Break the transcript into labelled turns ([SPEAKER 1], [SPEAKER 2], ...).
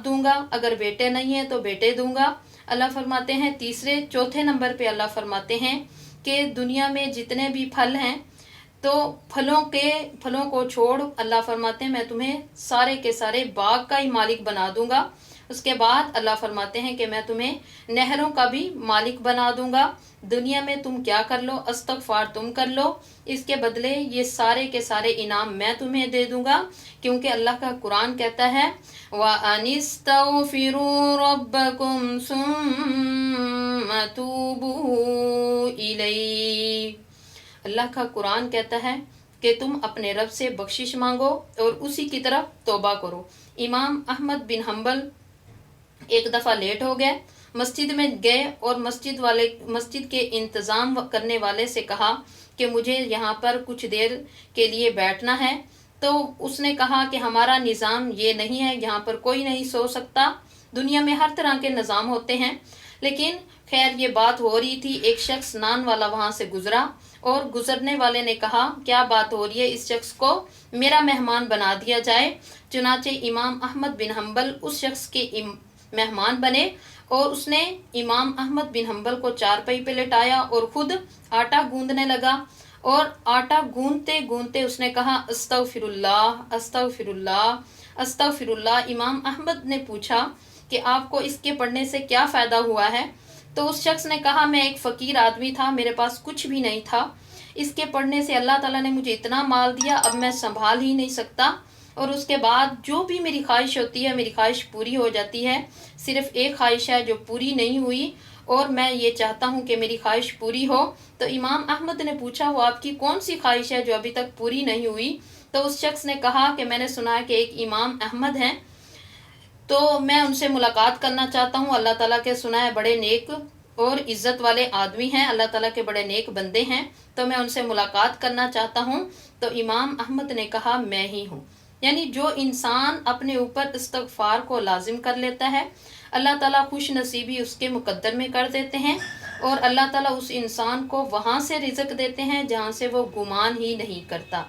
[SPEAKER 1] दूंगा, अगर बेटे नहीं है तो बेटे दूंगा। अल्लाह फरमाते हैं चौथे नंबर पे अल्लाह फरमाते हैं कि दुनिया में जितने भी फल हैं तो फलों को छोड़ अल्लाह फरमाते हैं मैं तुम्हें सारे के सारे बाग का ही मालिक बना दूंगा। उसके बाद अल्लाह फरमाते हैं कि मैं तुम्हें नहरों का भी मालिक बना दूंगा। दुनिया में तुम क्या कर लो, इस्तगफार तुम कर लो, इसके बदले ये सारे के सारे इनाम मैं तुम्हें दे दूंगा। क्योंकि अल्लाह का कुरान कहता है व अनिस्तगफिरू रब्बकुम सुम्मा तूबू इलैहि। अल्लाह का कुरान कहता है कि तुम अपने रब से बख्शिश मांगो और उसी की तरफ तौबा करो। इमाम अहमद बिन हम्बल एक दफ़ा लेट हो गए, मस्जिद में गए और मस्जिद के इंतज़ाम करने वाले से कहा कि मुझे यहाँ पर कुछ देर के लिए बैठना है। तो उसने कहा कि हमारा निज़ाम ये नहीं है, यहाँ पर कोई नहीं सो सकता। दुनिया में हर तरह के निज़ाम होते हैं, लेकिन खैर ये बात हो रही थी। एक शख्स नान वाला वहाँ से गुजरा और गुजरने वाले ने कहा क्या बात हो रही है, इस शख्स को मेरा मेहमान बना दिया जाए। चुनाचे इमाम अहमद बिन हम्बल उस शख्स के मेहमान बने और उसने इमाम अहमद बिन हम्बल को चारपाई पे लेटाया और खुद आटा गूंदने लगा। और आटा गूंदते गूंदते उसने कहा अस्तगफिरुल्लाह अस्तगफिरुल्लाह अस्तगफिरुल्लाह। इमाम अहमद ने पूछा कि आपको इसके पढ़ने से क्या फ़ायदा हुआ है? तो उस शख्स ने कहा मैं एक फ़कीर आदमी था, मेरे पास कुछ भी नहीं था, इसके पढ़ने से अल्लाह ताला ने मुझे इतना माल दिया, अब मैं संभाल ही नहीं सकता। और उसके बाद जो भी मेरी ख्वाहिश होती है मेरी ख्वाहिश पूरी हो जाती है। सिर्फ एक ख्वाहिश है जो पूरी नहीं हुई और मैं ये चाहता हूँ कि मेरी ख्वाहिश पूरी हो। तो इमाम अहमद ने पूछा वो आपकी कौन सी ख्वाहिश है जो अभी तक पूरी नहीं हुई? तो उस शख्स ने कहा कि मैंने सुना है कि एक इमाम अहमद हैं, तो मैं उनसे मुलाकात करना चाहता हूँ। अल्लाह ताला के सुना है बड़े नेक और इज़्ज़त वाले आदमी हैं, अल्लाह ताला के बड़े नेक बंदे हैं, तो मैं उनसे मुलाकात करना चाहता हूँ। तो इमाम अहमद ने कहा मैं ही हूँ। यानी जो इंसान अपने ऊपर इस्तगफार को लाजिम कर लेता है अल्लाह ताला खुश नसीबी उसके मुकद्दर में कर देते हैं और अल्लाह ताला उस इंसान को वहाँ से रिज़्क देते हैं जहाँ से वो गुमान ही नहीं करता।